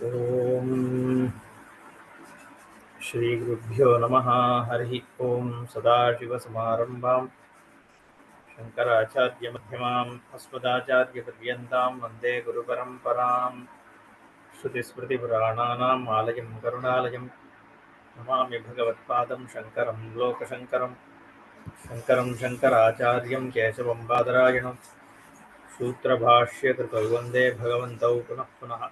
ओम श्री गुरुभ्यो नमः। हरि ओम सदाशिवसमारंभां शंकराचार्यमध्यमाम् अस्मदाचार्यपर्यन्तां वन्दे गुरुपरम्परां। श्रुतिस्मृतिपुराणानाम् आलयं करुणालयं नमामि भगवत्पादं शङ्करं लोकशङ्करं। शङ्करं शङ्कराचार्यं केशवं बादरायणं सूत्रभाष्यकृतौ वन्दे भगवन्तौ पुनः पुनः।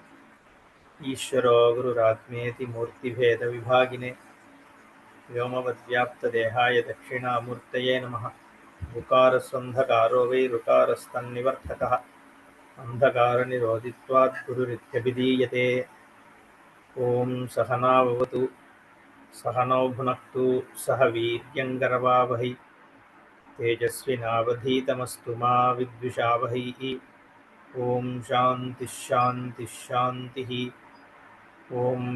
ईश्वरो गुरुरात्मेति मूर्तिभेदविभागिने व्योमवद्व्याप्तदेहाय दक्षिणामूर्तये नमः। ऋकारस्वन्धकारो वै ऋकारस्तन्निवर्तकः अन्धकारनिरोधित्वात् गुरुरित्यभिधीयते। ॐ सहनाववतु सहनौ भुनक्तु सह वीर्यङ्करवावहै तेजस्विनावधीतमस्तु मा विद्विषावहैः। ॐ शान्तिः शान्तिः शान्तिः। ॐ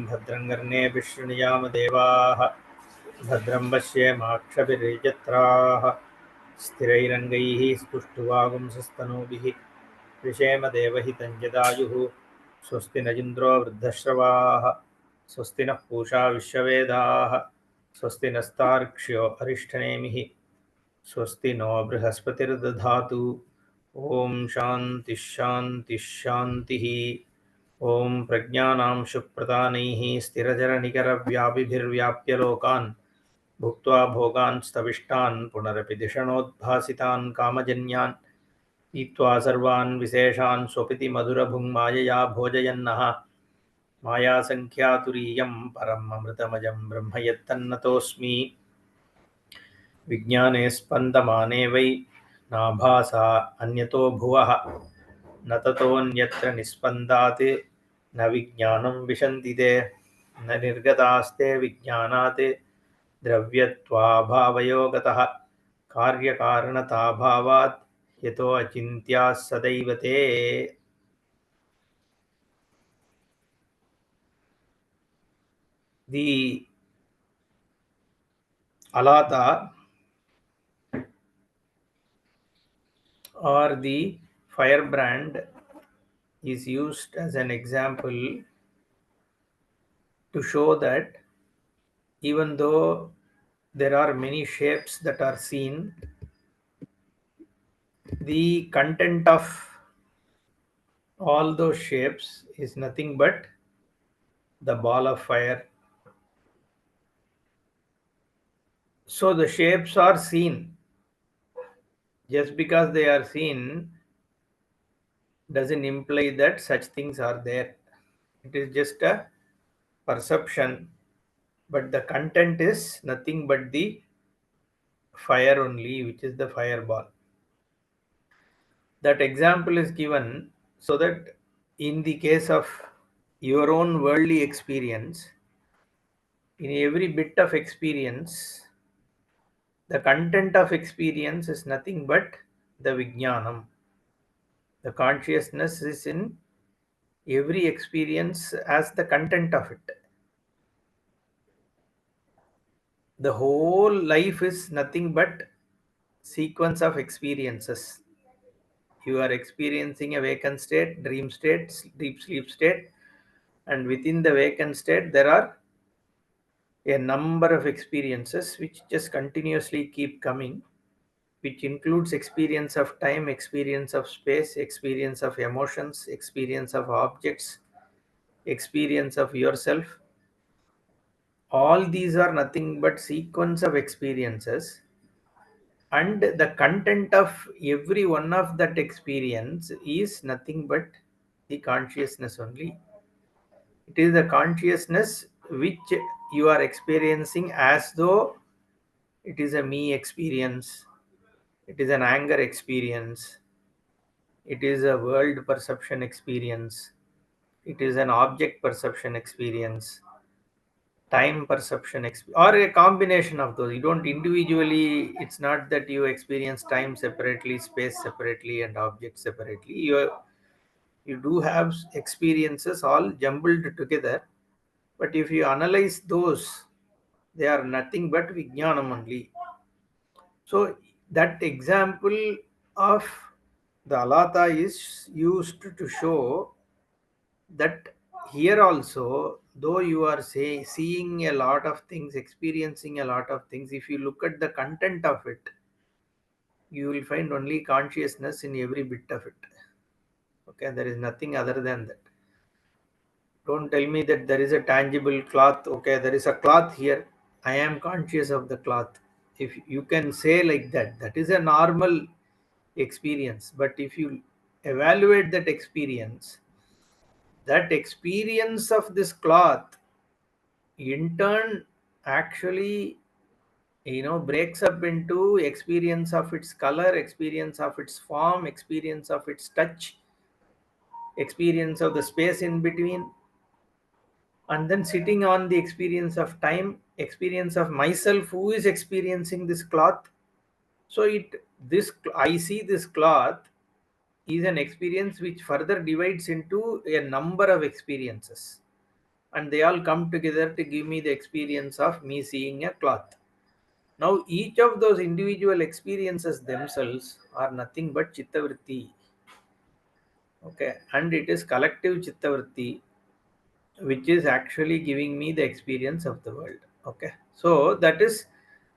भद्रं कर्णेभिः शृणुयाम देवाः भद्रं पश्येमाक्षभिर्यजत्राः स्थिरैरङ्गैः स्तुष्टुवागुंसस्तनूभिः विषेम देवहितं यदायुः। स्वस्ति न इन्द्रो वृद्धश्रवाः स्वस्ति नः पूषा विश्ववेदाः स्वस्ति नस्तार्क्ष्यो अरिष्ठनेमिः स्वस्ति नो बृहस्पतिर्दधातु। ॐ शान्तिः शान्तिः शान्तिः। ॐ प्रज्ञानां शुप्रदानैः स्थिरचरनिकरव्यापिभिर्व्याप्य लोकान् भुक्त्वा भोगान् स्तविष्टान् पुनरपि धिषणोद्भासितान् कामजन्यान् पीत्वा सर्वान् विशेषान् स्वपिति मधुरभुङ्मायया भोजयन्नः मायासङ्ख्यातुरीयं परम् अमृतमजं ब्रह्म यत्तन्नतोऽस्मि। विज्ञाने स्पन्दमाने वै नाभासा अन्यतो भुवः न ततोऽन्यत्र निस्पन्दात् न विज्ञानं विशन्ति ते न निर्गतास्ते विज्ञानात् द्रव्यत्वाभावयोगतः कार्यकारणताभावात् यतो अचिन्त्याः सदैव ते। The alata or the firebrand is used as an example to show that even though there are many shapes that are seen, the content of all those shapes is nothing but the ball of fire. So the shapes are seen. Just because they are seen doesn't imply that such things are there. It is just a perception, but the content is nothing but the fire only, which is the fireball. That example is given so that in the case of your own worldly experience, in every bit of experience, the content of experience is nothing but the vijnanam. The consciousness is in every experience as the content of it. The whole life is nothing but sequence of experiences. You are experiencing a vacant state, dream state, deep sleep state, and within the vacant state there are a number of experiences which just continuously keep coming, which includes experience of time, experience of space, experience of emotions, experience of objects, experience of yourself. All these are nothing but sequence of experiences, and the content of every one of that experience is nothing but the consciousness only. It is the consciousness which you are experiencing as though it is a me experience, it is an anger experience, it is a world perception experience, it is an object perception experience, time perception or a combination of those. You don't individually, it's not that you experience time separately, space separately, and object separately. You do have experiences all jumbled together, but if you analyze those, they are nothing but vijnanam only. So that example of the alata is used to show that here also, though you are seeing a lot of things, experiencing a lot of things, if you look at the content of it, you will find only consciousness in every bit of it. Okay, there is nothing other than that. Don't tell me that there is a tangible cloth. Okay, there is a cloth here. I am conscious of the cloth. If you can say like that, that is a normal experience. But if you evaluate that experience of this cloth in turn actually breaks up into experience of its color, experience of its form, experience of its touch, experience of the space in between, and then sitting on the experience of time, experience of myself who is experiencing this cloth. So I see this cloth is an experience which further divides into a number of experiences, and they all come together to give me the experience of me seeing a cloth. Now each of those individual experiences themselves are nothing but chittavritti. Okay, and it is collective chittavritti which is actually giving me the experience of the world. Okay, so that is,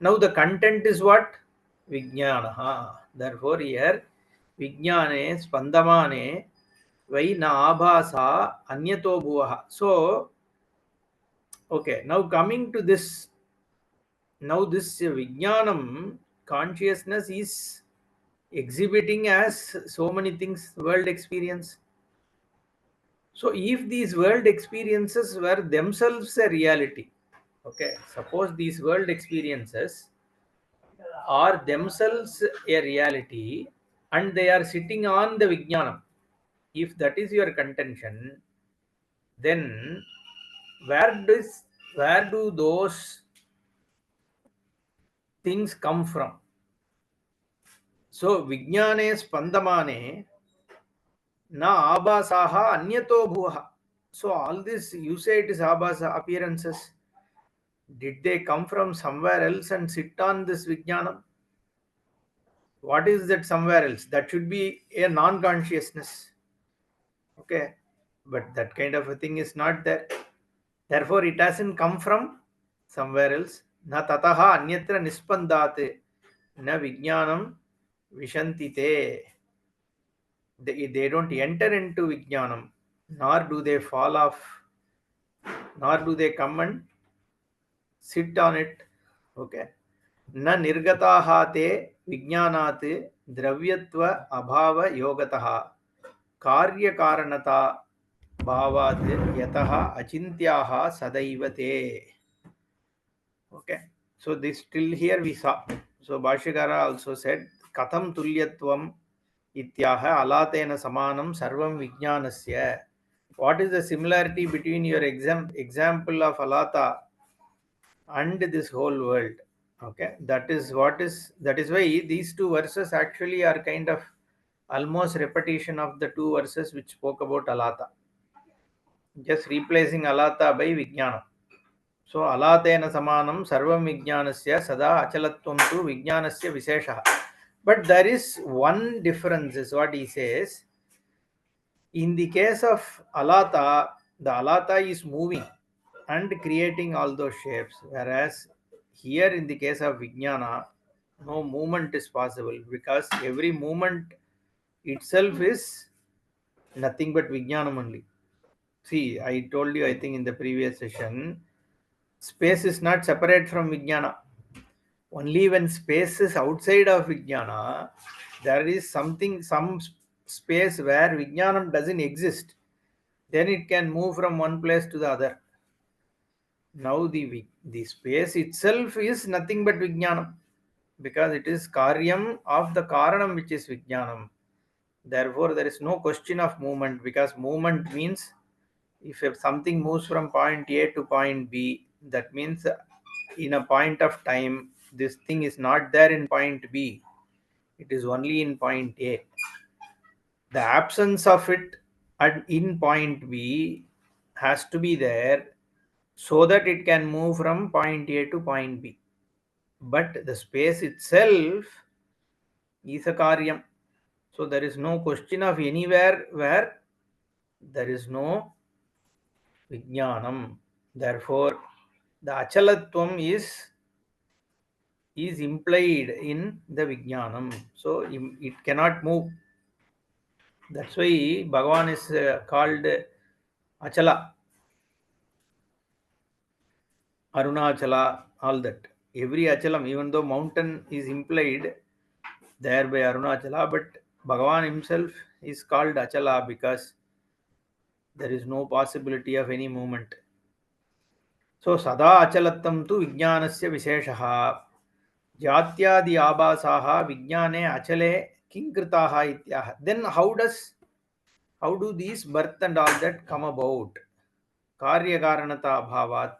now the content is what? Vijnana. Therefore here vijnane spandamane vai na abhasa anyato bhuvaha. So okay, now coming to this, now this vijnanam, consciousness is exhibiting as so many things, world experience. So if these world experiences were themselves a reality, okay, suppose these world experiences are themselves a reality and they are sitting on the vijnanam, if that is your contention, then where does where do those things come from? So vijnane spandamane na abhasaha anyato bhuvaha. So all this, you say it is abhasa, appearances. Did they come from somewhere else and sit on this vijnanam? What is that somewhere else? That should be a non-consciousness. Okay, but that kind of a thing is not there. Therefore, it hasn't come from somewhere else. Na tataha anyatra nispandate na vijnanam vishantite. They don't enter into vijnanam, nor do they fall off, nor do they come and sit on it. Okay. न निर्गताः ते विज्ञानात् द्रव्यत्व अभाव योगतः कार्यकारणता भावात् यतः अचिन्त्याः सदैव ते. Okay, so this till here we saw. So Bhashyakara also said katham tulyatvam ityaha alatena samanam sarvam vijnanasya. What is the similarity between your example of alata and this whole world? Okay, that is why these two verses actually are kind of almost repetition of the two verses which spoke about alata, just replacing alata by vijnana. So alatena samanam sarvam vijnanasya sada achalatvam tu vijnanasya vishesha. But there is one difference is what he says. In the case of alata, the alata is moving and creating all those shapes, whereas here in the case of vijnana, no movement is possible because every movement itself is nothing but vijnanam only. See, I told you, I think in the previous session, space is not separate from vijnana. Only when space is outside of vijnana, there is some space where vijnanam doesn't exist. Then it can move from one place to the other. Now the space itself is nothing but vijnanam because it is karyam of the karanam which is vijnanam. Therefore, there is no question of movement because movement means if something moves from point A to point B, that means in a point of time, this thing is not there in point B. It is only in point A. The absence of it in point B has to be there so that it can move from point A to point B. But the space itself is a karyam. So there is no question of anywhere where there is no Vijnanam. Therefore, the achalatvam is implied in the Vijnanam. So it cannot move. That's why Bhagavan is called Achala, Arunachala, all that. Every Achalam, even though mountain is implied there by Arunachala, but Bhagavan himself is called Achala because there is no possibility of any movement. So Sada Achalattam tu Vijnanasya Visheshaha Jatyadi Abhasaha Vijnane Achale Kinkritaha Ityaha. Then how do these birth and all that come about? Karyakaranata Bhavat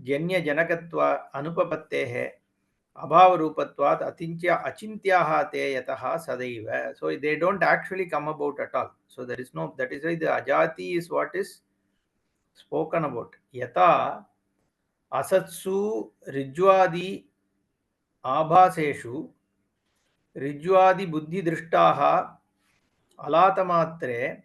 Janya Janakatva Anupapattehe Abhava Rupatvat Achintyaha Te Yataha Sadaiva. So they don't actually come about at all. So there is no, that is why the Ajati is what is spoken about. Yata Asatsu Rijwadi Abhaseshu Rijwadi Buddhi Drishtaha Alatamatre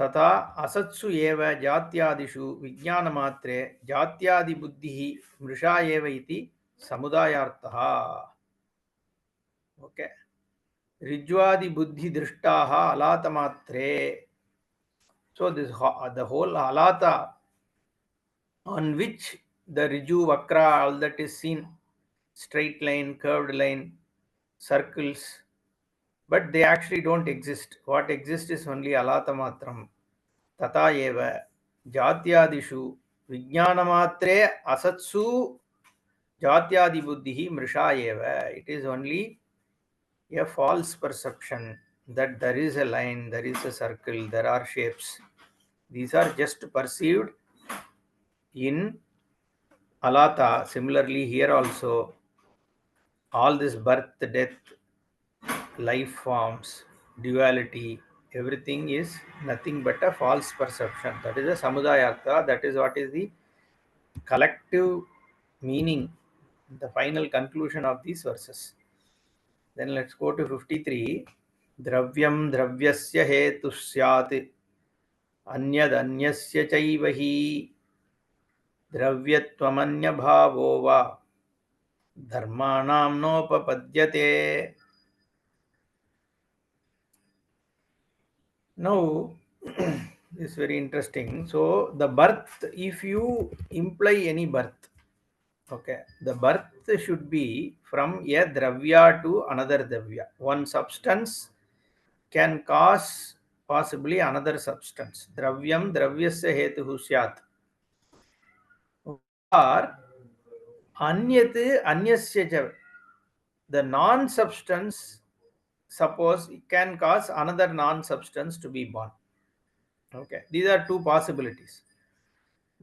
तथा असत्सु एव जात्यादिषु विज्ञानमात्रे जात्यादिबुद्धिः मृषा एव इति समुदायार्थः. Okay, ऋज्वादिबुद्धिदृष्टाः अलातमात्रे. So this the whole alata on which the riju vakra, all that is seen, straight line, curved line, circles, but they actually don't exist. What exists is only alata matram. तथा एव जात्यादिषु विज्ञानमात्रे असत्सु जात्यादिबुद्धिः मृषा एव. It is only a false perception that there is a line, there is a circle, there are shapes. These are just perceived in alata. Similarly here also, all this birth, death, life forms, duality, everything is nothing but a false perception. That is a samudayartha. That is what is the collective meaning, the final conclusion of these verses. Then let's go to 53. Dravyam dravyasya hetu syat anyad anyasya chaiva hi dravyatvam bhavo va dharmanam nopapadyate. Now, this is very interesting. So, the birth, if you imply any birth, okay, the birth should be from a dravya to another dravya. One substance can cause possibly another substance. Dravyam dravyasya hetuhu syat. Or anyat anyasya cha. The non-substance, suppose, can cause another non-substance to be born. Okay, these are two possibilities.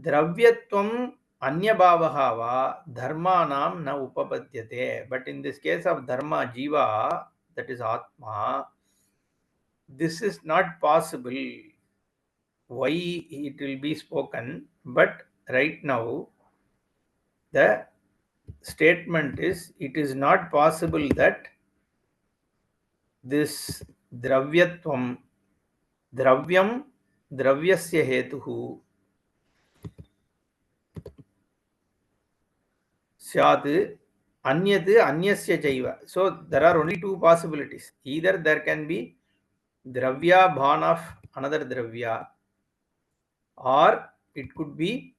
Dravyatvam anyabhavaha va dharmanam na upapadyate. But in this case of dharma, jiva, that is atma, this is not possible. Why it will be spoken? But right now, the statement is, it is not possible that this dravyatvam, dravyam, dravyasya hetuhu syat anyat anyasya chaiva. So there are only two possibilities. Either there can be dravya born of another dravya, or it could be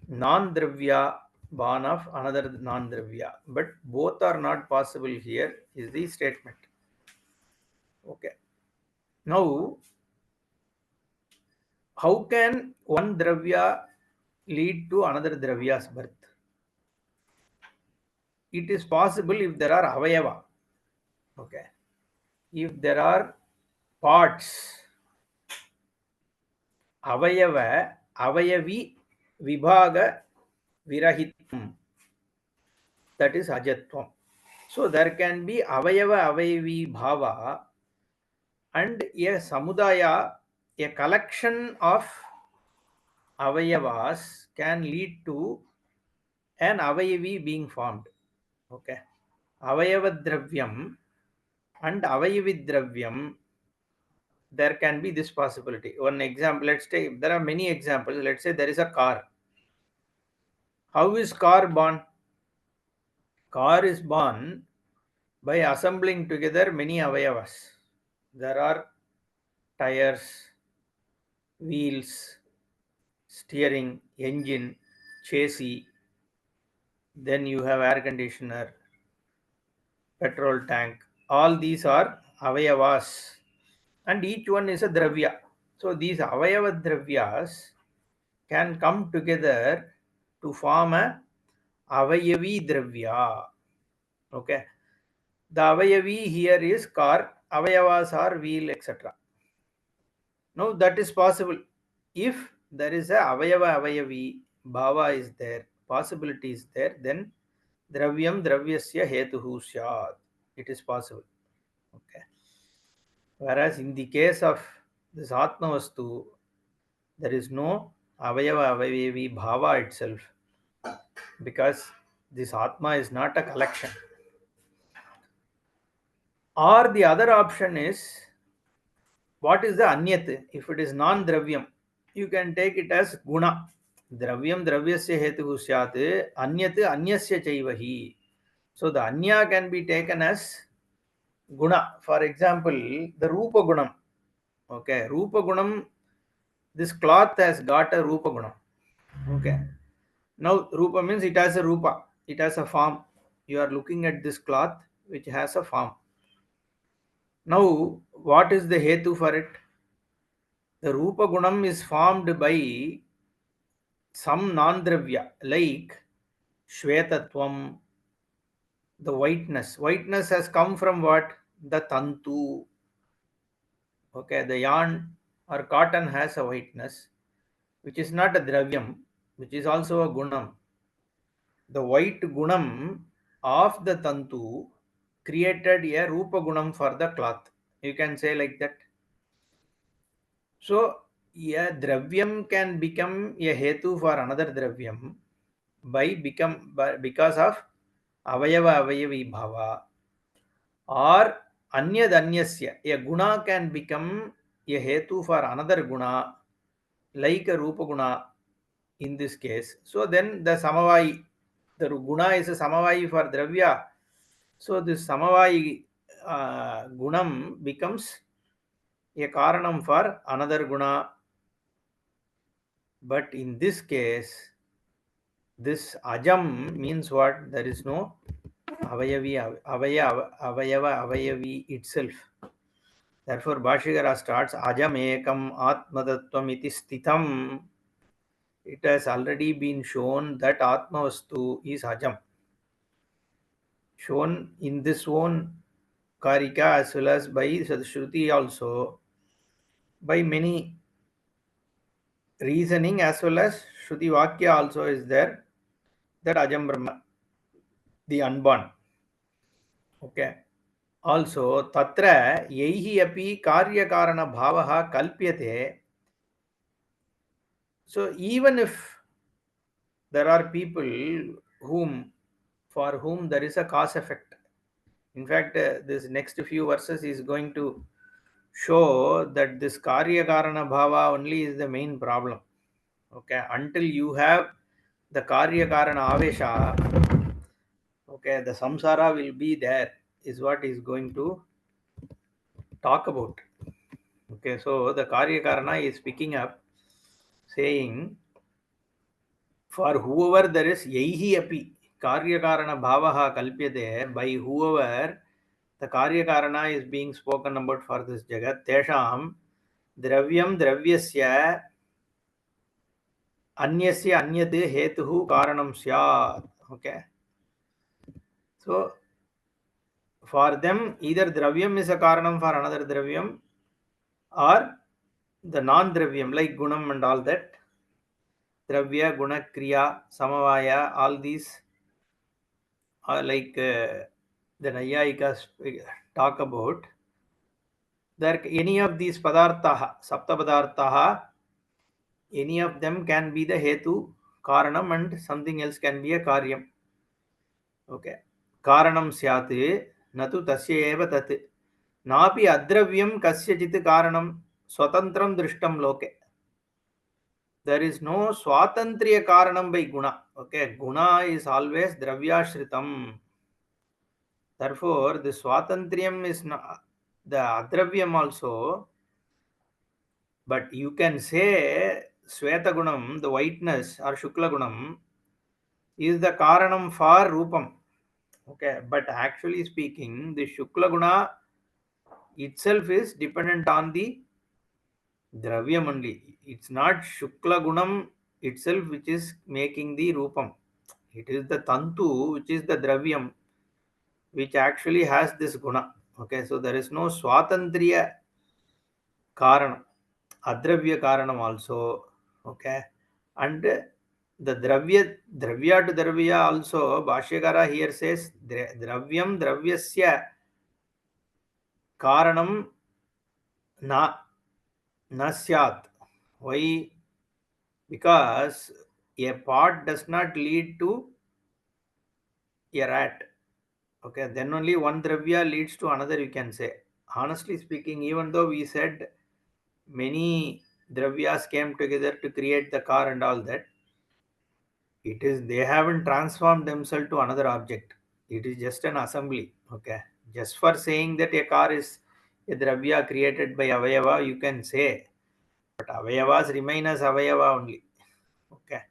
non-dravya born of another non-dravya. But both are not possible here, is the statement. Okay. Now, how can one dravya lead to another dravya's birth? It is possible if there are avayava. Okay. If there are parts, avayava, avayavi, vibhaga, virahitam, that is ajatvam. So there can be avayava, avayavi bhava, and a samudaya, a collection of avayavas can lead to an avayavi being formed. Okay. Avayava dravyam and avayavi dravyam there can be this possibility. One example, let's take, there are many examples. Let's say there is a car. How is car born? Car is born by assembling together many avayavas. There are tires, wheels, steering, engine, chassis, then you have air conditioner, petrol tank. All these are avayavas, and each one is a dravya. So these avayava dravyas can come together to form a avayavi dravya. Okay. The avayavi here is car, avayavas are wheel, etc. Now that is possible. If there is a avayava avayavi bhava is there, possibility is there, then dravyam dravyasya hetuhu syat. It is possible. Okay. Whereas in the case of this Atmavastu, there is no avayava avayavi bhava itself, because this Atma is not a collection. Or the other option is, what is the anyat? If it is non-dravyam, you can take it as guna. Dravyam dravyasya hetuhu syat, anyat anyasya chaivahi. So the anya can be taken as guna. For example, the rupa gunam. Okay, rupa gunam, this cloth has got a rupa gunam. Okay. Now rupa means it has a rupa, it has a form. You are looking at this cloth which has a form. Now what is the hetu for it? The rupa gunam is formed by some non-dravya like shvetatvam, the whiteness. Whiteness has come from what? The tantu. Okay, the yarn or cotton has a whiteness, which is not a dravyam, which is also a gunam. The white gunam of the tantu created a rupa gunam for the cloth. You can say like that. So a dravyam can become a hetu for another dravyam because of avayava avayavi bhava, or anyad anyasya, a guna can become a hetu for another guna like a rupa guna in this case. So then the samavai, the guna is a samavai for dravya. So this samavai gunam becomes a karanam for another guna. But in this case, this ajam means what? There is no avayava avayavi itself. Therefore, Bhashikara starts ajam ekam atmadattvam iti sthitam. It has already been shown that Atmavastu is ajam. Shown in this own Karika as well as by Shruti also, by many reasoning as well as Shruti Vakya also is there, that ajam Brahma, the unborn. Okay. Also, tatra yaihi api karya karana bhavaha kalpyate. So even if there are people for whom there is a cause effect. In fact, this next few verses is going to show that this karya karana bhava only is the main problem. Okay, until you have the karya karana avesha, okay, the samsara will be there, is what is going to talk about. Okay, so the karya karana is picking up, saying, for whoever there is yaihi api karya karana bhavaha kalpyate, by whoever the karya karana is being spoken about for this jagat, tesham dravyam dravyasya anyasya anyat hetuhu karanam syat. Okay, so for them either dravyam is a karanam for another dravyam, or the non-dravyam like gunam and all that, dravya, guna, kriya, samavaya, all these are like the Nayayikas talk about. There any of these padarthaha, sapta padarthaha, any of them can be the hetu, karanam, and something else can be a karyam. Okay. Karanam syat, natu tasya eva tat. Napi adravyam kasyachit karanam. swatantram drishtam loke. There is no swatantriya karanam by guna. Okay, guna is always dravyashritam. Therefore, the swatantriyam is not the adravyam also, but you can say Sweta Gunam, the whiteness, or Shukla Gunam, is the Karanam for Rupam. Okay, but actually speaking, the Shukla Guna itself is dependent on the Dravyam only. It's not Shukla Gunam itself which is making the Rupam. It is the Tantu which is the Dravyam which actually has this Guna. Okay, so there is no Swatantriya Karanam. Adravya Karanam also. Okay, and the dravya to dravya also, Bhashyakara here says dravyam dravyasya karanam na na syat. Why? Because a pot does not lead to a rat. Okay, then only one dravya leads to another, you can say. Honestly speaking, even though we said many dravyas came together to create the car and all that, it is they haven't transformed themselves to another object. It is just an assembly. Okay, just for saying that a car is a dravya created by avayava, you can say, but avayavas remain as avayava only. Okay,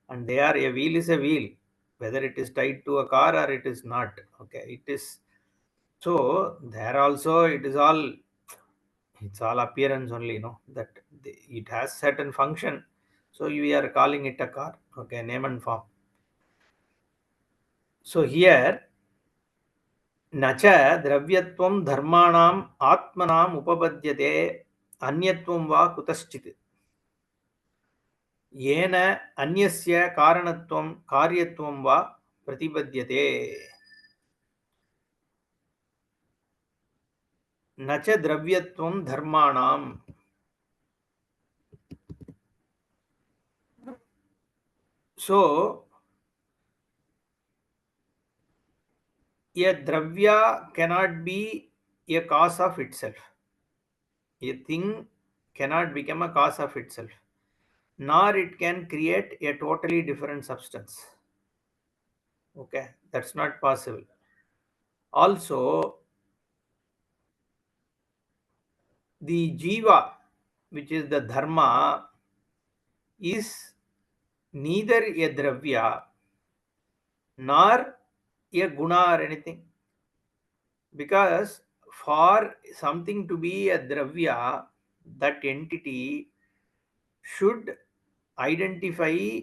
and they are, a wheel is a wheel, whether it is tied to a car or it is not. Okay, it is. So there also it is all, it's all appearance only, that it has certain function, so we are calling it a car. Okay, name and form. So here न च द्रव्यत्वं धर्माणाम् आत्मनाम् उपपद्यते अन्यत्वं वा कुतश्चित् येन अन्यस्य कारणत्वं कार्यत्वं वा प्रतिपद्यते न च द्रव्यत्वं धर्माणाम्. So a dravya cannot be a cause of itself. A thing cannot become a cause of itself, nor it can create a totally different substance. Okay, that's not possible. Also, the jiva, which is the dharma, is neither a dravya nor a guna or anything. Because for something to be a dravya, that entity should identify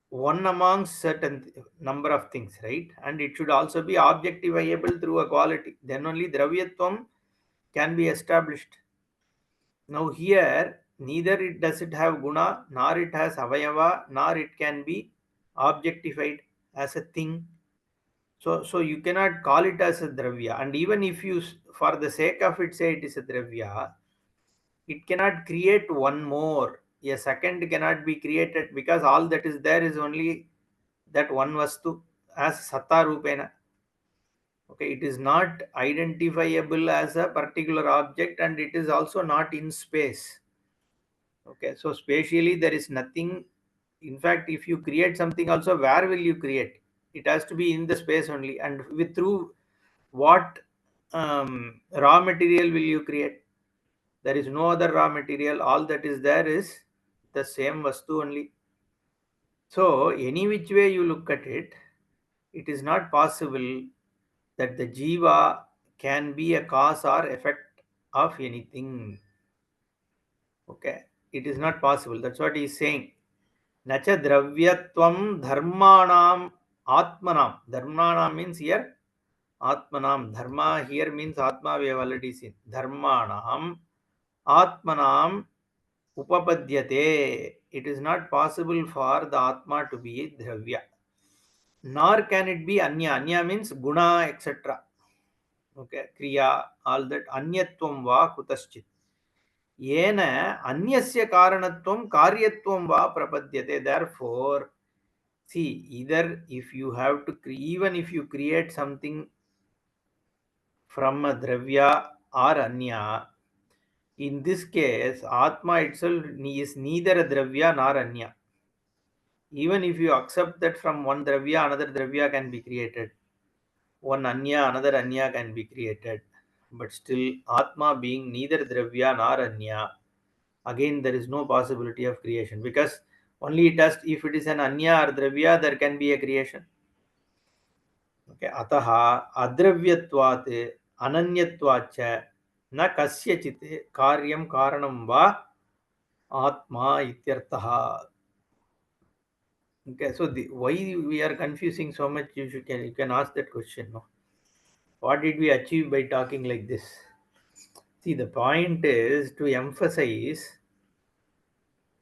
one among certain number of things, right? And it should also be objectifiable through a quality. Then only dravyatvam can be established. Now here, neither it does it have guna, nor it has avayava, nor it can be objectified as a thing. So you cannot call it as a dravya. And even if you, for the sake of it, say it is a dravya, it cannot create one more. A second cannot be created because all that is there is only that one vastu as satta rupena. Okay, it is not identifiable as a particular object and it is also not in space. Okay, so spatially there is nothing. In fact, if you create something also, where will you create? It has to be in the space only. And with through what raw material will you create? There is no other raw material. All that is there is the same vastu only. So any which way you look at it, it is not possible that the jiva can be a cause or effect of anything. Okay, it is not possible. That's what he is saying. Nacha dravyatvam dharmanam atmanam. Dharmanam means here atmanam. Dharma here means atma, we have already seen. Dharmanam atmanam upapadyate. It is not possible for the atma to be a dravya. Nor can it be anya. Anya means guna, etc. Okay, kriya, all that. Anyatvam va kutaschit. येन अन्यस्य कारणत्वं कार्यत्वं वा प्रपद्यते. Therefore, see, either if you have to even if you create something from a dravya or anya, In this case, Atma itself is neither a Dravya nor Anya. Even if you accept that from one Dravya, another Dravya can be created. One Anya, another Anya can be created. But still, Atma being neither Dravya nor Anya, again there is no possibility of creation, because only it has, if it is an Anya or Dravya, there can be a creation. Okay, अतः अद्रव्यत्वात् अनन्यत्वाच्च न कस्यचित् कार्यं कारणं वा आत्मा इत्यर्थः. Okay, so why we are confusing so much? You can ask that question. No? What did we achieve by talking like this? See, the point is to emphasize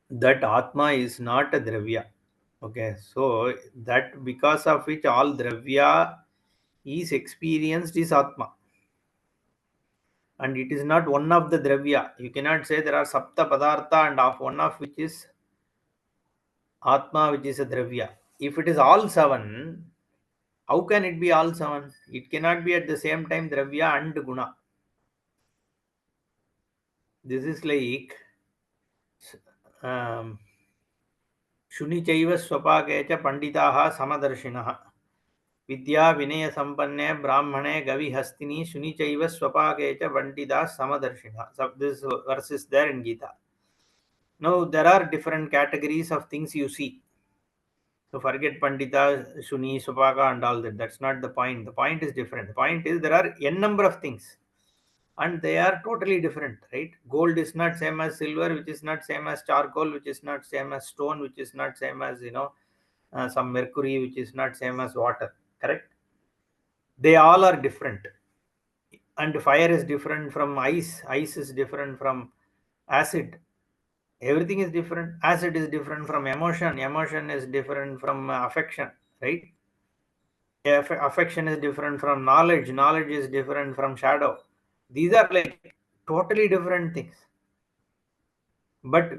that Atma is not a Dravya. Okay, so that because of which all Dravya is experienced is Atma. And it is not one of the Dravya. You cannot say there are Sapta Padartha and of one of which is Atma, which is a Dravya. If it is all seven, how can it be all seven? It cannot be at the same time Dravya and Guna. This is like um, शुनि चैव स्वपाके च पंडिताः समदर्शिनः विद्या विनय संपन्ने ब्राह्मणे गविहस्तिनि शुनि चैव स्वपाके च पंडिताः समदर्शिनः. So this verse is there in Gita. Now there are different categories of things you see. So forget Pandita, Shuni, Swapaka and all that. That's not the point. The point is different. The point is there are n number of things and they are totally different, right? Gold is not same as silver, which is not same as charcoal, which is not same as stone, which is not same as some mercury, which is not same as water. Correct? They all are different, and fire is different from ice. Ice is different from acid. Everything is different. Acid is different from emotion. Emotion is different from affection. Right? Affection is different from knowledge. Knowledge is different from shadow. These are like totally different things. But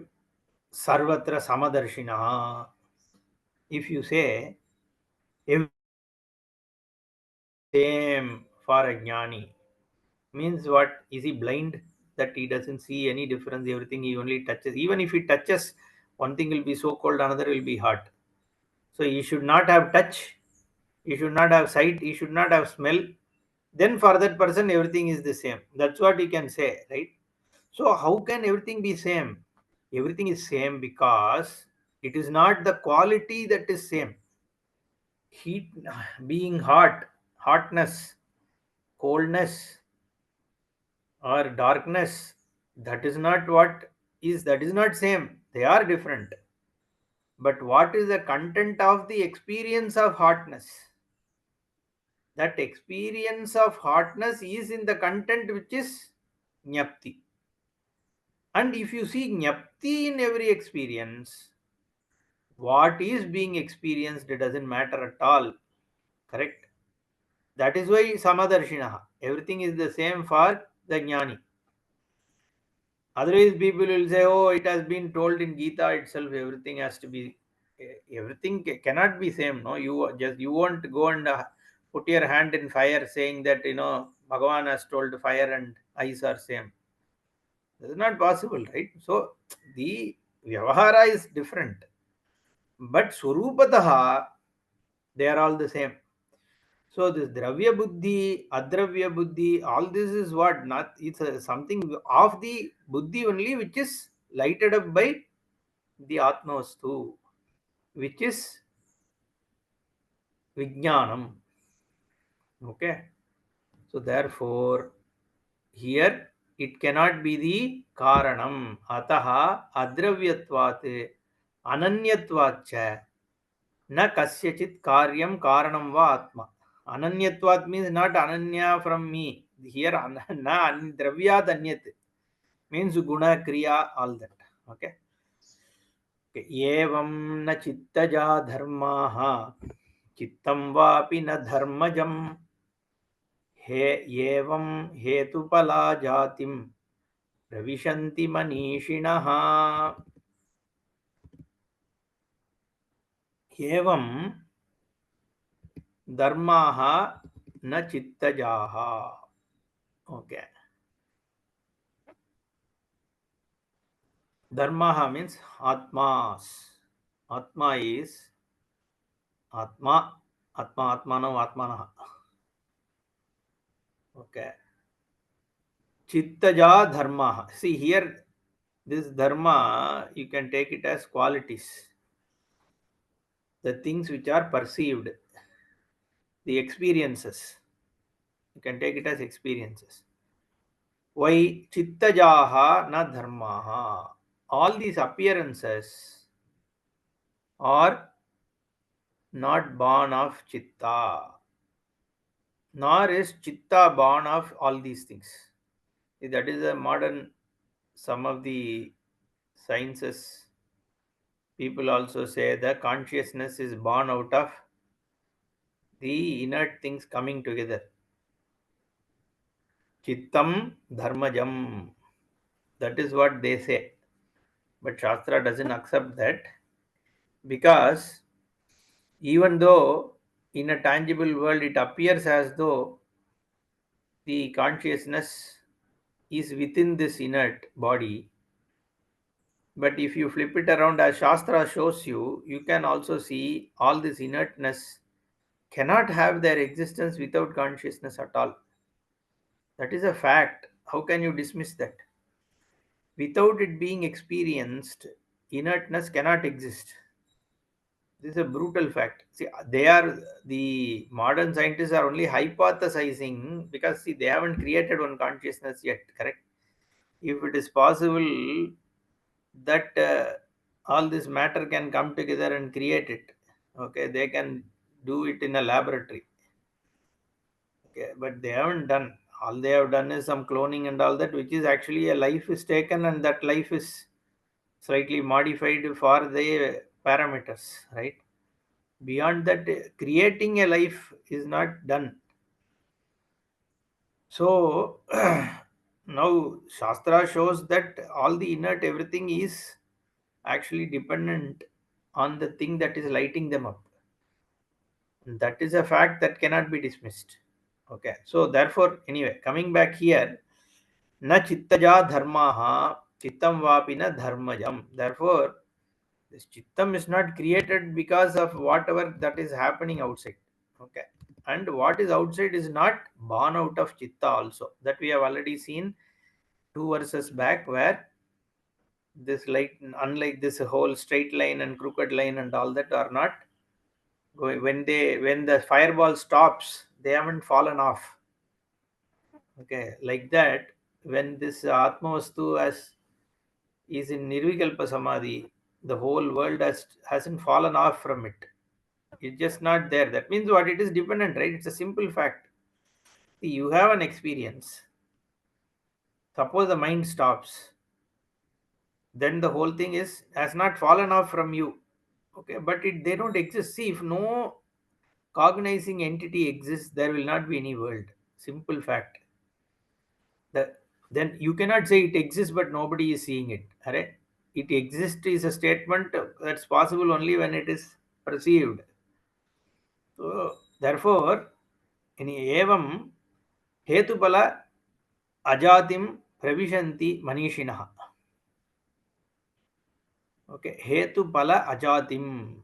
sarvatra samadarshina, if you say every same for a jnani, means what? Is he blind that he doesn't see any difference? Everything he only touches. Even if he touches, one thing will be so cold, another will be hot. So he should not have touch, he should not have sight, he should not have smell. Then for that person, everything is the same. That's what you can say, right? So how can everything be same? Everything is same because it is not the quality that is same. Heat being hot, hotness, coldness, or darkness, that is not what is, that is not same. They are different. But what is the content of the experience of hotness? That experience of hotness is in the content which is jnapti. And if you see jnapti in every experience, what is being experienced doesn't matter at all. Correct? That is why samadarshinaha. Everything is the same for the jnani. Otherwise, people will say, "Oh, it has been told in Gita itself. Everything has to be, everything cannot be same." No, you won't go and put your hand in fire, saying that Bhagavan has told fire and ice are same. That is not possible, right? So the vyavahara is different, but surupataha they are all the same. So this dravya buddhi, adravya buddhi, all this is what not, it's something of the buddhi only, which is lighted up by the atmastu, which is vijnanam. Okay. So therefore, here it cannot be the karanam. Ataha adravyatvat ananyatvacha na kasyachit karyam karanam va atma. Ananyatvat means not ananya from me. Here na dravyat anyat means guna kriya, all that. Okay. एवं न चित्तजा धर्माः चित्तं वापि न धर्मजम् हे एवं हेतुफला जातिं प्रविशन्ति मनीषिणः. एवं धर्माः न चित्तजाः. Okay. Dharmaha means Atmas. Atma is Atma. Atma, Atmano, Atmanaha. Okay. Chittaja Dharma. See here, this Dharma, you can take it as qualities. The things which are perceived, the experiences. You can take it as experiences. Why Chittajaha na Dharmaha? All these appearances are not born of Chitta, nor is Chitta born of all these things. See, that is a modern, some of the sciences people also say the consciousness is born out of the inert things coming together. Chittam dharmajam. That is what they say. But Shastra doesn't accept that, because even though in a tangible world it appears as though the consciousness is within this inert body, but if you flip it around as Shastra shows you, you can also see all this inertness cannot have their existence without consciousness at all. That is a fact. How can you dismiss that? Without it being experienced, inertness cannot exist. This is a brutal fact. See, they are the modern scientists are only hypothesizing, because see, they haven't created one consciousness yet, correct? If it is possible that all this matter can come together and create it, okay, they can do it in a laboratory. Okay, but they haven't done. All they have done is some cloning and all that, which is actually a life is taken and that life is slightly modified for the parameters, right? Beyond that, creating a life is not done. So now Shastra shows that all the inert everything is actually dependent on the thing that is lighting them up. That is a fact that cannot be dismissed. Okay, so therefore, anyway, coming back here, na chittaja dharmaha chittam vapina dharmajam. Therefore, this chittam is not created because of whatever that is happening outside. Okay, and what is outside is not born out of chitta also. That we have already seen two verses back, where this light, unlike this whole straight line and crooked line and all that, are not going when the fireball stops, they haven't fallen off. Okay, like that, when this Atmavastu is in Nirvikalpa Samadhi, the whole world hasn't fallen off from it. It's just not there. That means what? It is dependent, right? It's a simple fact. See, you have an experience. Suppose the mind stops, then the whole thing has not fallen off from you. Okay, but they don't exist. See, if no cognizing entity exists, there will not be any world. Simple fact. The, then you cannot say it exists but nobody is seeing it. Right? It exists is a statement that's possible only when it is perceived. So therefore, in evam hetupala ajatim pravishanti manishinaha. Okay, hetupala ajatim.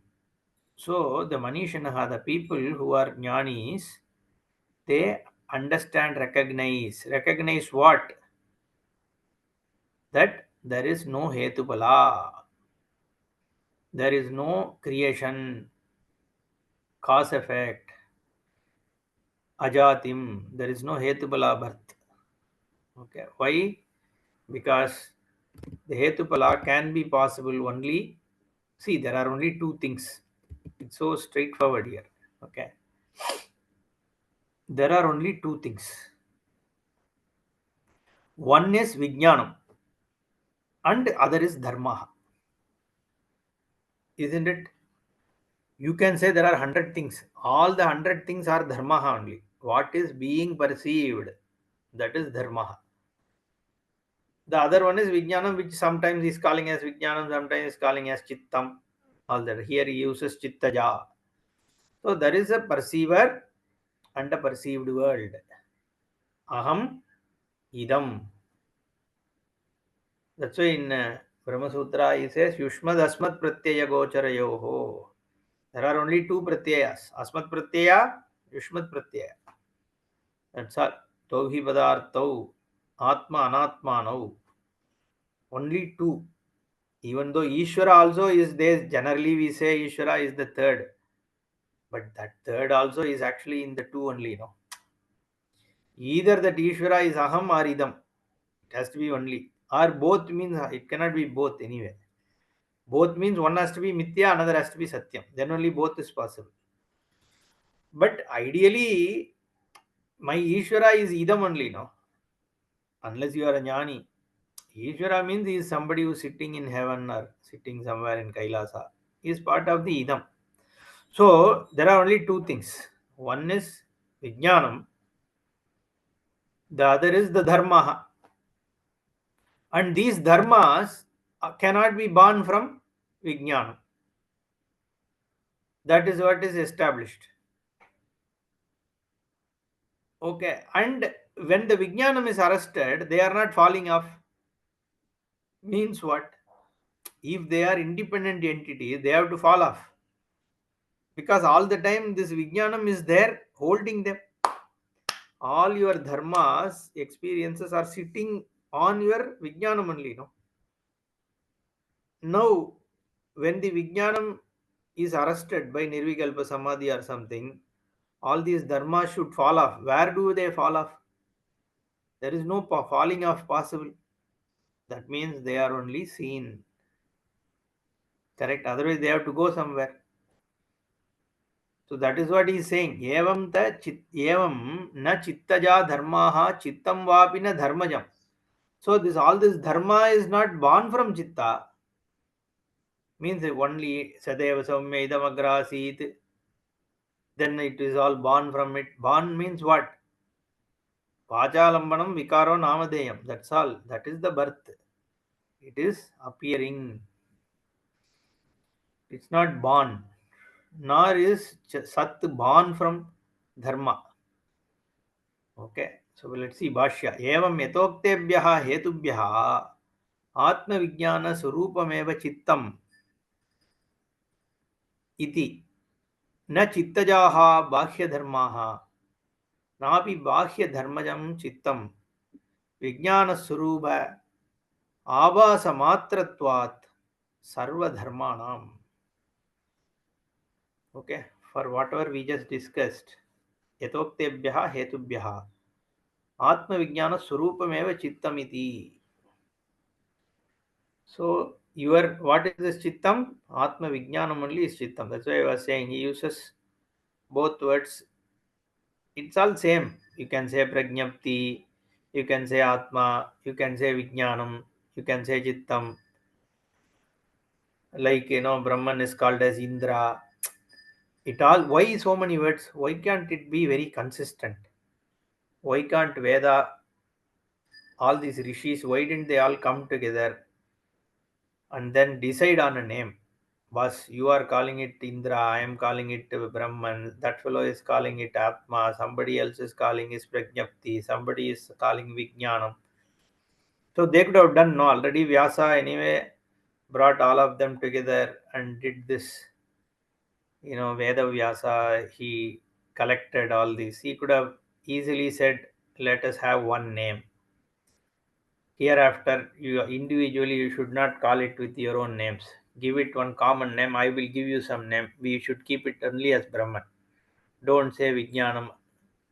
So the manishinaha, the people who are jnanis, they understand, recognize what? That there is no hetupala. There is no creation, cause effect, ajatim. There is no hetupala birth. Okay, why? Because the hetupala can be possible only. See, there are only two things. It's so straightforward here. Okay, there are only two things. One is vijnanam, and other is dharma. Isn't it? You can say there are 100 things. All the 100 things are dharma only. What is being perceived, that is dharma. The other one is Vijnanam, which sometimes is calling as Vijnanam, sometimes is calling as Chittam. All that. Here he uses Chittaja. So there is a perceiver and a perceived world. Aham, Idam. That's why in Brahma Sutra, he says, Yushmad Asmat Pratyaya Gocharayoho. There are only two pratyayas, Asmat Pratyaya, Yushmat Pratyaya. That's all. Tauhi Padartau, Atma Anatmanau. Only two. Even though Ishvara also is there, generally we say Ishvara is the third. But that third also is actually in the two only, no? Either that Ishvara is Aham or Idam. It has to be only. Or both means it cannot be both anyway. Both means one has to be Mithya, another has to be Satyam. Then only both is possible. But ideally, my Ishvara is Idam only, no? Unless you are a Jnani. Ishvara means he is somebody who is sitting in heaven or sitting somewhere in Kailasa. He is part of the Idam. So there are only two things. One is Vijnanam, the other is the Dharma. And these dharmas cannot be born from Vijnanam. That is what is established. Okay. And when the Vijnanam is arrested, they are not falling off. Means what? If they are independent entities, they have to fall off. Because all the time this Vijnanam is there holding them. All your dharmas, experiences are sitting on your Vijnanam only. No? Now, when the Vijnanam is arrested by Nirvikalpa Samadhi or something, all these dharmas should fall off. Where do they fall off? There is no falling off possible. That means they are only seen. Correct? Otherwise, they have to go somewhere. So that is what he is saying. Evam na chittaja dharmaha chittam vapi na dharmajam. So all this dharma is not born from chitta. Means only sadeva saumya idam agrasit. Then it is all born from it. Born means what? Vachalambanam vikaro namadeyam. That's all. That is the birth. It is appearing. It's not born. Nor is Sat born from Dharma. Okay. So let's see Bhashya. Evam yatoktebhyaha hetubhyaha Atma Vijnana Surupameva Chittam iti na chittajaha Bhashya Dharmaha napi Bhashya Dharmajam Chittam Vijnana Surupa Abhasa Matratvat Sarva Dharmanam. Okay. For whatever we just discussed, yatoktebhyaha hetubhyaha Atma Vijnana Surupameva Chittamiti. So your what is this Chittam? Atma Vijnanam only is Chittam. That's why I was saying he uses both words. It's all same. You can say Prajnapti, you can say Atma, you can say Vijnanam, you can say Chittam. Like Brahman is called as Indra. It all why so many words? Why can't it be very consistent? Why can't Veda, all these rishis, why didn't they all come together and then decide on a name? Bas, you are calling it Indra, I am calling it Brahman, that fellow is calling it Atma, somebody else is calling it Prajnapti, somebody is calling Vijnanam. So they could have done, no, already Vyasa anyway brought all of them together and did this, Veda Vyasa, he collected all these. He could have easily said, let us have one name. Hereafter, you individually you should not call it with your own names. Give it one common name. I will give you some name. We should keep it only as Brahman. Don't say Vijnanam.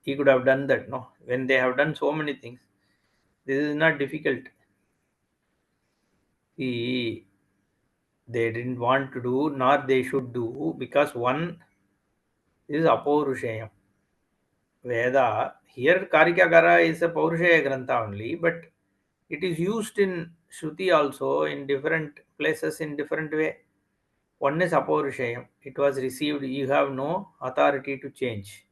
He could have done that, no? When they have done so many things, this is not difficult. He, they didn't want to do, nor they should do, because one is Apaurushayam. Veda, here Karikakara is a Paurushaya Grantha only, but it is used in Shruti also in different places in different way. One is Apaurushayam. It was received. You have no authority to change.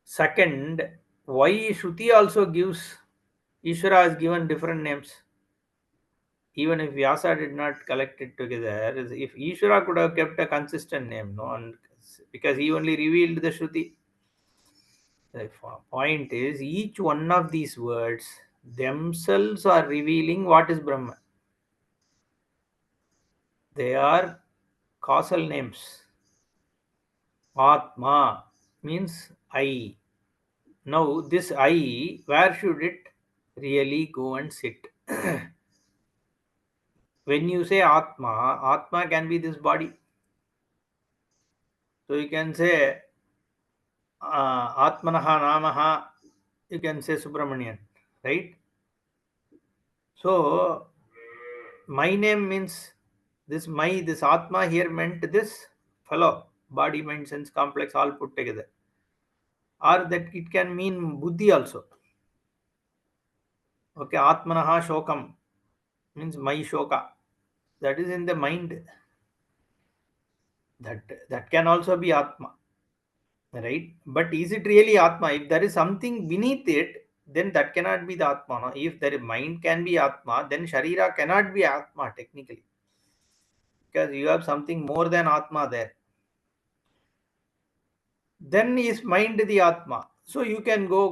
Second, why Shruti also gives, Ishvara has given different names. Even if Vyasa did not collect it together, if Ishvara could have kept a consistent name, no, and because he only revealed the Shruti. The point is, each one of these words themselves are revealing what is Brahman. They are causal names. Atma means I. Now, this I, where should it really go and sit? When you say Atma, Atma can be this body. So you can say Atmanaha Namaha, you can say Subramanian, right? So my name means this Atma here meant this fellow, body, mind, sense complex all put together. Or that it can mean Buddhi also. Okay, Atmanaha Shokam means my Shoka. That is in the mind. That can also be Atma, right? But is it really Atma? If there is something beneath it, then that cannot be the Atma. No? If there mind can be Atma, then Sharira cannot be Atma technically, because you have something more than Atma there. Then is mind the Atma. So you can go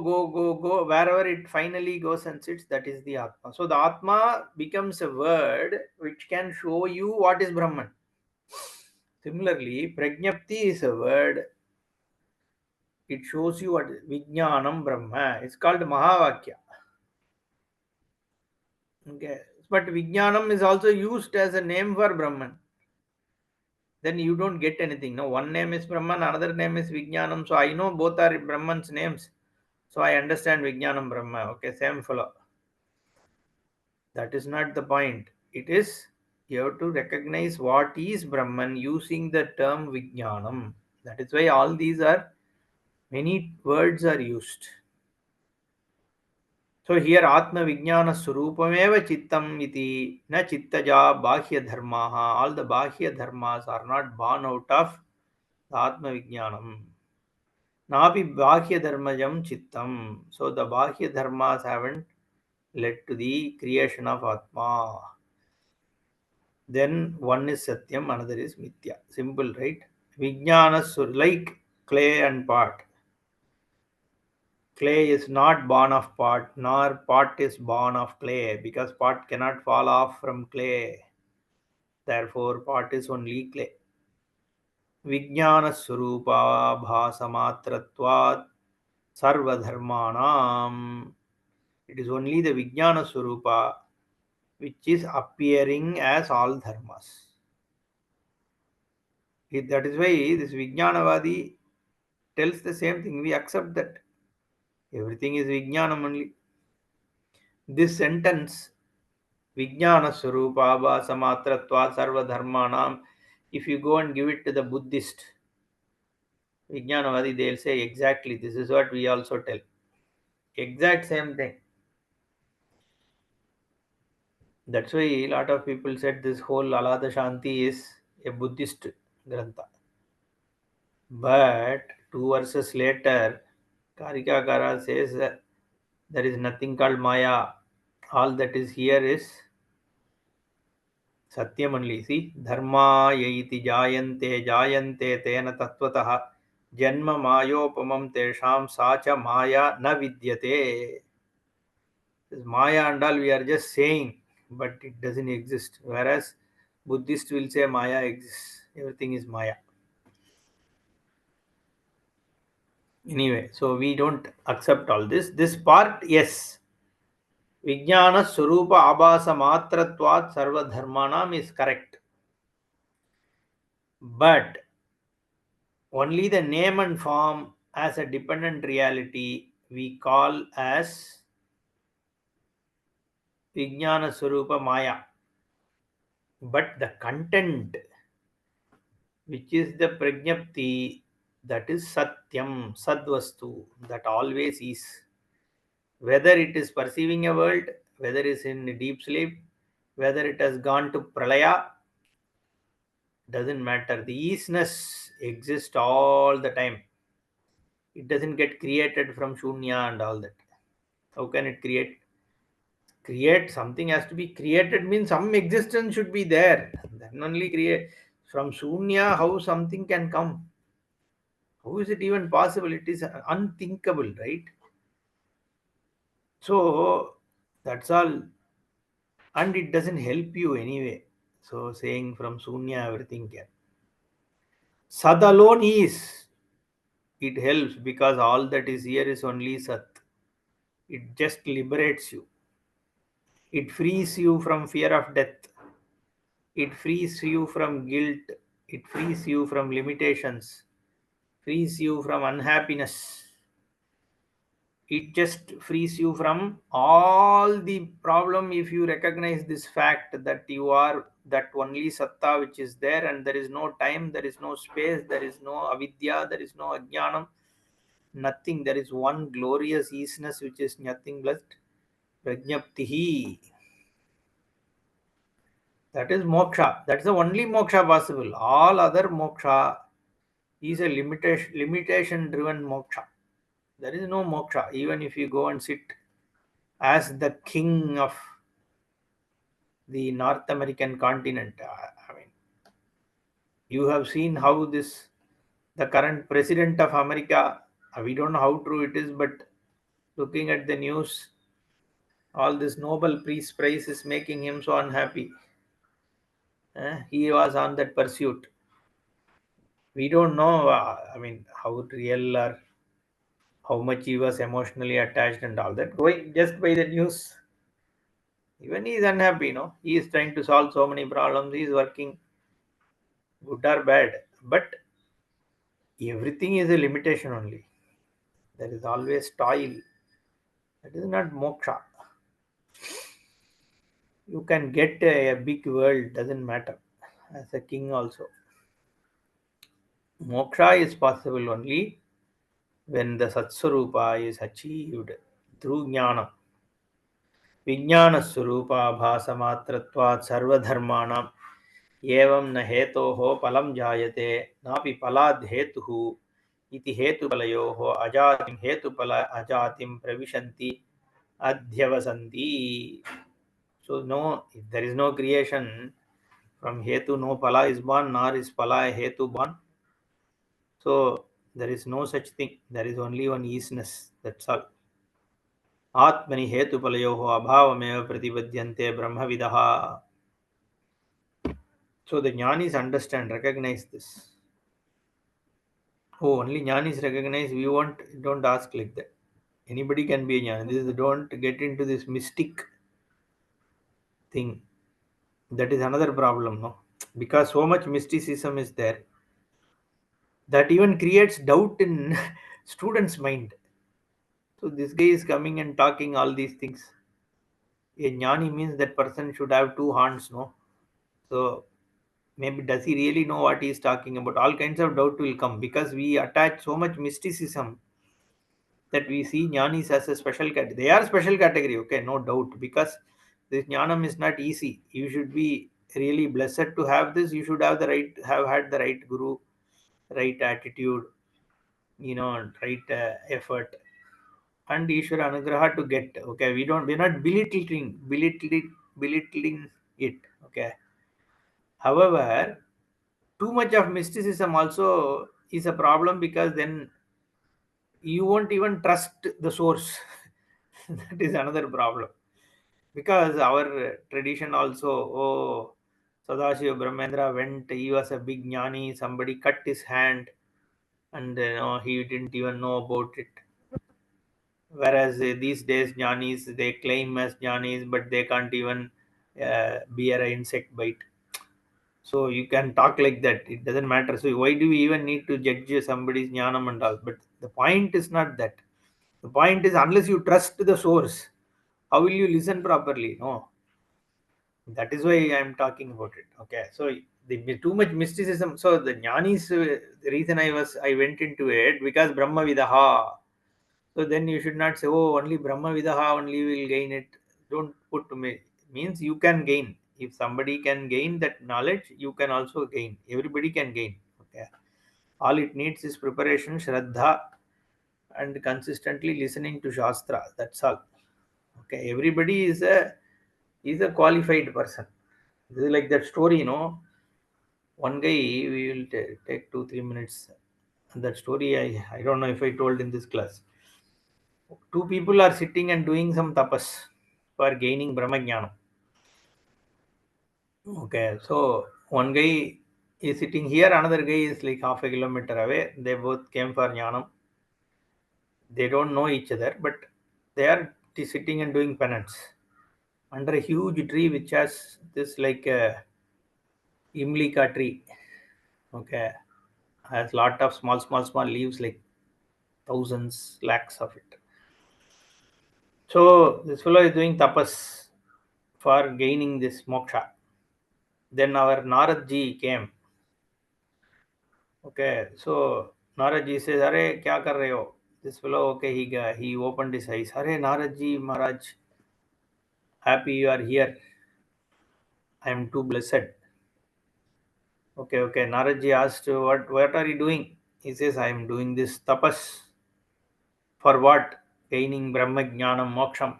wherever it finally goes and sits. That is the Atma. So the Atma becomes a word which can show you what is Brahman. Similarly, Prajnapti is a word. It shows you what Vijnanam Brahma. It's called Mahavakya. Okay. But Vijnanam is also used as a name for Brahman. Then you don't get anything. No, one name is Brahman, another name is Vijnanam. So I know both are Brahman's names. So I understand Vijnanam Brahma. Okay, same fellow. That is not the point. It is you have to recognize what is Brahman using the term Vijnanam. That is why all these are many words are used. So here Atma Vijnana Surupameva Chittam iti na chittaja Bahya Dharmaha. All the Bahya Dharmas are not born out of the Atma Vijnanam. Napi Bahya Dharmajam Chittam. So the Bahya Dharmas haven't led to the creation of Atma. Then one is Satyam, another is Mithya. Simple, right? Vijnana like clay and pot. Clay is not born of pot, nor pot is born of clay, because pot cannot fall off from clay. Therefore, pot is only clay. Vijnana Surupa Bhasamatratvat Sarvadharmanam. It is only the Vijnana Surupa which is appearing as all dharmas. That is why this Vijnanavadi tells the same thing. We accept that everything is Vijnanam only. This sentence, Vijnana Swarupabha Samatratva Sarva Dharmanam, if you go and give it to the Buddhist, Vijnanavadi, they'll say exactly this is what we also tell. Exact same thing. That's why a lot of people said this whole Alada Shanti is a Buddhist grantha. But 2 verses later, Karikakara says there is nothing called Maya. All that is here is Satyam only. See, Dharma yaiti jayante tena tattvataha janma mayopamam tesham sacha maya na vidyate. This Maya and all we are just saying, but it doesn't exist. Whereas Buddhist will say Maya exists. Everything is Maya. Anyway, so we don't accept all this. This part, yes. Vijnana Surupa Abhasa Matratvat Sarva Dharmanam is correct. But only the name and form as a dependent reality we call as Vijnana Surupa Maya. But the content, which is the Prajnapti, that is Satyam, Sadvastu, that always is. Whether it is perceiving a world, whether it is in deep sleep, whether it has gone to Pralaya, doesn't matter. The isness exists all the time. It doesn't get created from Shunya and all that. How can it create? Create something has to be created means some existence should be there. Then only create from Shunya. How something can come? How is it even possible? It is unthinkable, right? So that's all, and it doesn't help you anyway. So saying from Sunya everything can. Sat alone is. It helps because all that is here is only Sat. It just liberates you. It frees you from fear of death. It frees you from guilt. It frees you from limitations. Frees you from unhappiness. It just frees you from all the problem if you recognize this fact that you are that only Satta which is there, and there is no time, there is no space, there is no avidya, there is no ajnanam, nothing. There is one glorious easiness which is nothing but prajnaptihi. That is moksha. That's the only moksha possible. All other moksha is a limitation driven moksha. There is no moksha. Even if you go and sit as the king of the North American continent, I mean, you have seen how this the current president of America. We don't know how true it is, but looking at the news, all this Nobel Peace Prize is making him so unhappy. He was on that pursuit. We don't know, I mean, how real or how much he was emotionally attached and all that. Going just by the news, even he is unhappy, he is trying to solve so many problems, he is working good or bad, but everything is a limitation only. There is always toil. That is not moksha. You can get a big world, doesn't matter, as a king also. Moksha is possible only when the Satsvarupa is achieved through Jnana. विज्ञानस्वरूपाभासमात्रत्वात् सर्वधर्माणाम् एवं न हेतोः फलं जायते नापि फलाद् हेतुः इति हेतुफलयोः अजातिं हेतुफल अजातिं प्रविशन्ति अध्यवसन्ति. So no, if there is no creation, from hetu no phala is born, nor is phala a hetu born. So there is no such thing. There is only one isness. That's all. आत्मनि हेतुफलयोः अभावमेव प्रतिपद्यन्ते ब्रह्मविदः. So the jnanis understand, recognize this. Oh, only jnanis recognize. We don't ask like that. Anybody can be a jnani. Don't get into this mystic thing. That is another problem, no? Because so much mysticism is there that even creates doubt in students' mind. So this guy is coming and talking all these things. A jnani means that person should have two hands, no? So maybe does he really know what he is talking about? All kinds of doubt will come because we attach so much mysticism that we see jnanis as a special category. They are special category, okay, no doubt, because this jnanam is not easy. You should be really blessed to have this. You should have had the right guru, right attitude, right effort, and Ishwara Anugraha to get. Okay, we're not belittling it. Okay. However, too much of mysticism also is a problem because then you won't even trust the source. That is another problem. Because our tradition also, oh, Sadashiva Brahmendra went, he was a big jnani, somebody cut his hand, and he didn't even know about it. Whereas these days, jnanis, they claim as jnanis, but they can't even bear an insect bite. So you can talk like that. It doesn't matter. So why do we even need to judge somebody's jnanam and all? But the point is not that. The point is unless you trust the source, how will you listen properly? No. That is why I am talking about it. Okay. So the too much mysticism. So the jnanis, the reason I went into it because Brahma Vidaha. So then you should not say, oh, only Brahma Vidaha only will gain it. Don't put to me. Means you can gain. If somebody can gain that knowledge, you can also gain. Everybody can gain. Okay. All it needs is preparation, Shraddha, and consistently listening to Shastra. That's all. Okay. Everybody is a qualified person. This is like that story, One guy, we will take 2 3 minutes. That story, I don't know if I told in this class. Two people are sitting and doing some tapas for gaining Brahmajnana. Okay, so one guy is sitting here, another guy is like half a kilometer away. They both came for Jnanam. They don't know each other, but they are sitting and doing penance under a huge tree which has this like a Imlika tree. Okay, has lot of small leaves, like thousands, lakhs of it. So this fellow is doing tapas for gaining this moksha. Then our Narad ji came. Okay, so Narad ji says, "Arey, kya kar rahe ho?" This fellow, okay, he opened his eyes. "Arey, Narad ji, Maharaj, happy you are here. I am too blessed." Okay, okay. Narad ji asked, what are you doing? He says, I am doing this tapas. For what? Gaining Brahma Jnanam Moksham.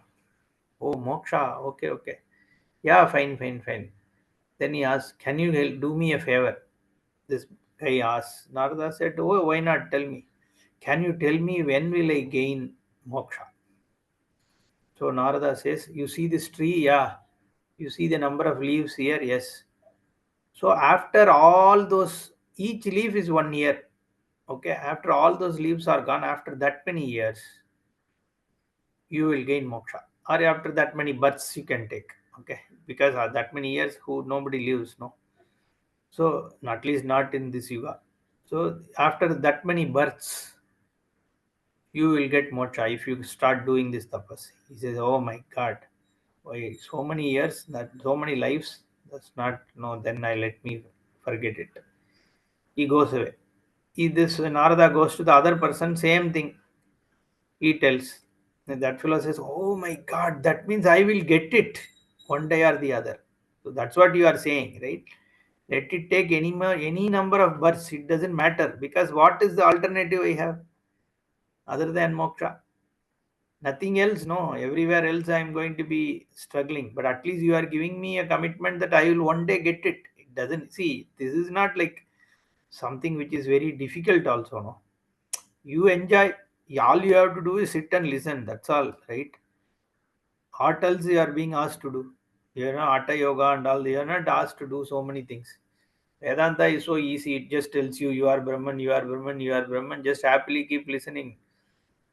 Oh, moksha. Okay, okay. Yeah, fine, fine, fine. Then he asked, can you do me a favor? This guy asked. Narada said, oh, why not? Tell me. Can you tell me when will I gain moksha? So Narada says, you see this tree? Yeah. You see the number of leaves here? Yes. So after all those, each leaf is 1 year. Okay. After all those leaves are gone, after that many years, you will gain moksha. Or after that many births you can take. Okay. Because that many years, who nobody lives, no. So at least not in this yuga. So after that many births, you will get moksha if you start doing this tapas. He says, "Oh my God, why so many years, that so many lives? That's not no. Then I let me forget it." He goes away. This Narada goes to the other person, same thing. He tells. And that fellow says, "Oh my God, that means I will get it one day or the other." So that's what you are saying, right? Let it take any number of births. It doesn't matter, because what is the alternative I have other than moksha? Nothing else. No, everywhere else I am going to be struggling. But at least you are giving me a commitment that I will one day get it. It doesn't, see. This is not like something which is very difficult. Also, no. You enjoy. All you have to do is sit and listen. That's all, right? What else you are being asked to do? You know, Hatha Yoga and all. You are not asked to do so many things. Vedanta is so easy. It just tells you you are Brahman, you are Brahman, you are Brahman. Just happily keep listening.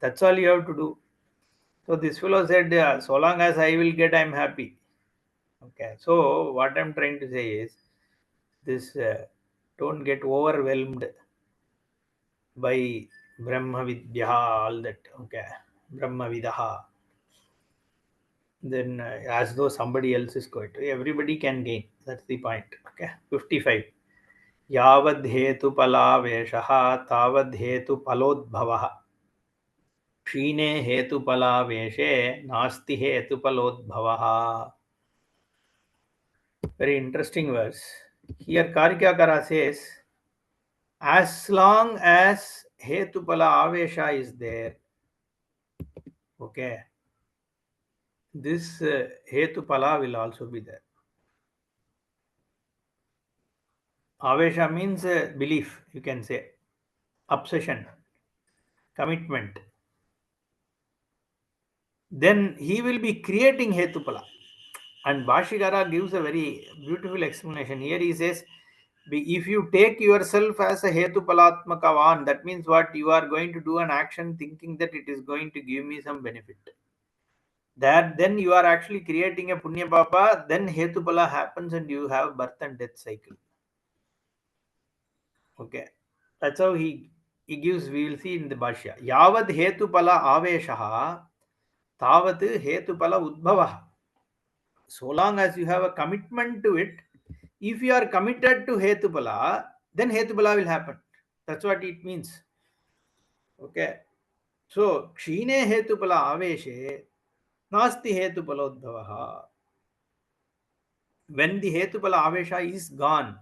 That's all you have to do. So this fellow said, yeah, so long as I will get, I'm happy. Okay. So what I'm trying to say is this: don't get overwhelmed by Brahma Vidya, all that. Okay. Brahma Vidaha. Then as though somebody else is going to. Everybody can gain. That's the point. Okay. 55. यावद्धेतुपलावेशः तावद्धेतुफलोद्भवः क्षीणे हेतुफलावेशे नास्ति हेतुफलोद्भवः. Very interesting verse. Here Karikakara says, as long as hetupala avesha is there, okay, this hetupala will also be there. Avesha means belief, you can say, obsession, commitment. Then he will be creating hetupala. And Bhashikara gives a very beautiful explanation. Here he says, if you take yourself as a hetupalatmakavan, that means what? You are going to do an action thinking that it is going to give me some benefit. That then you are actually creating a punya papa, then hetupala happens and you have birth and death cycle. Okay. That's how he gives, we will see in the Bhashya. Yavad hetupala aveshaha, tavat hetupala udbhavaha. So long as you have a commitment to it, if you are committed to hetupala, then hetupala will happen. That's what it means. Okay. So kshine hetupala aveshe nasti hetupalodbhavaha. When the hetupala avesha is gone,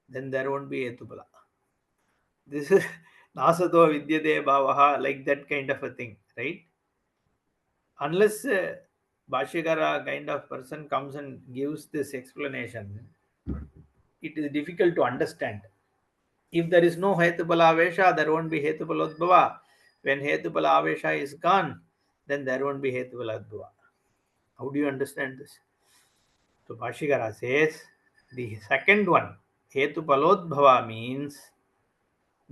then there won't be hetupala. This is nasato vidyate bhavaha, like that kind of a thing, right? Unless Bhashyakara kind of person comes and gives this explanation, it is difficult to understand. If there is no Hetupala Avesha, there won't be Hetupala Udbhava. When Hetupala Avesha is gone, then there won't be Hetupala Udbhava. How do you understand this? So Bhashikara says, The second one, Hetupalodbhava, means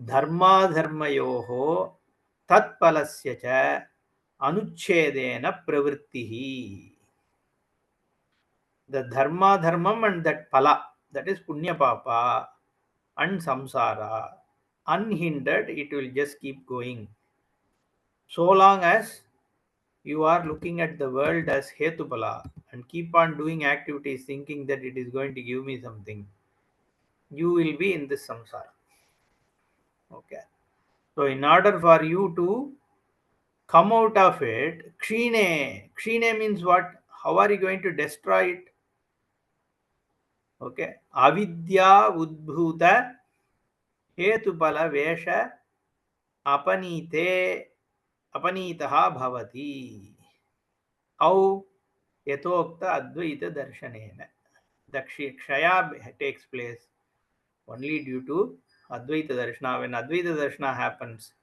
Dharmadharmayoho Tatpalasya cha Anuchedena Pravrittihi. The Dharma Dharmam and that Pala, that is Punya Papa and Samsara, unhindered, it will just keep going. So long as you are looking at the world as Hetupala and keep on doing activities thinking that it is going to give me something, you will be in this samsara. Okay. So in order for you to come out of it, kshine means what? How are you going to destroy it? Okay. Avidya udbhuta hetupala vesha apanite apanitaha bhavati. How? Yatokta advaita darshanena. The kshaya takes place only due to advaita darshana. When advaita darshana happens,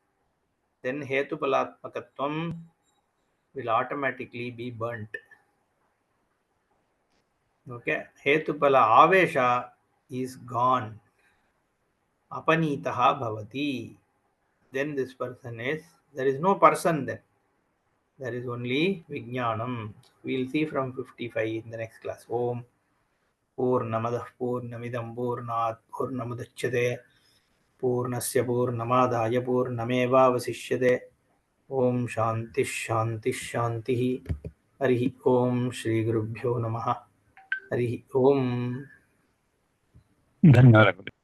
then hetupalatmakatvam will automatically be burnt. Okay, hetupala avesha is gone. Apanitaha bhavati. Then this person is, there is no person then. There is only Vijnanam. We'll see from 55 in the next class. Om Purnamadah Purnamidam Purnat Purnamudachyate Purnasya Purnamadaya Purnameva Vasishyate. Om Shanti Shanti Shanti. Harihi Om Shri Gurubhyo Namaha. Hari ओम। धन्यवाद।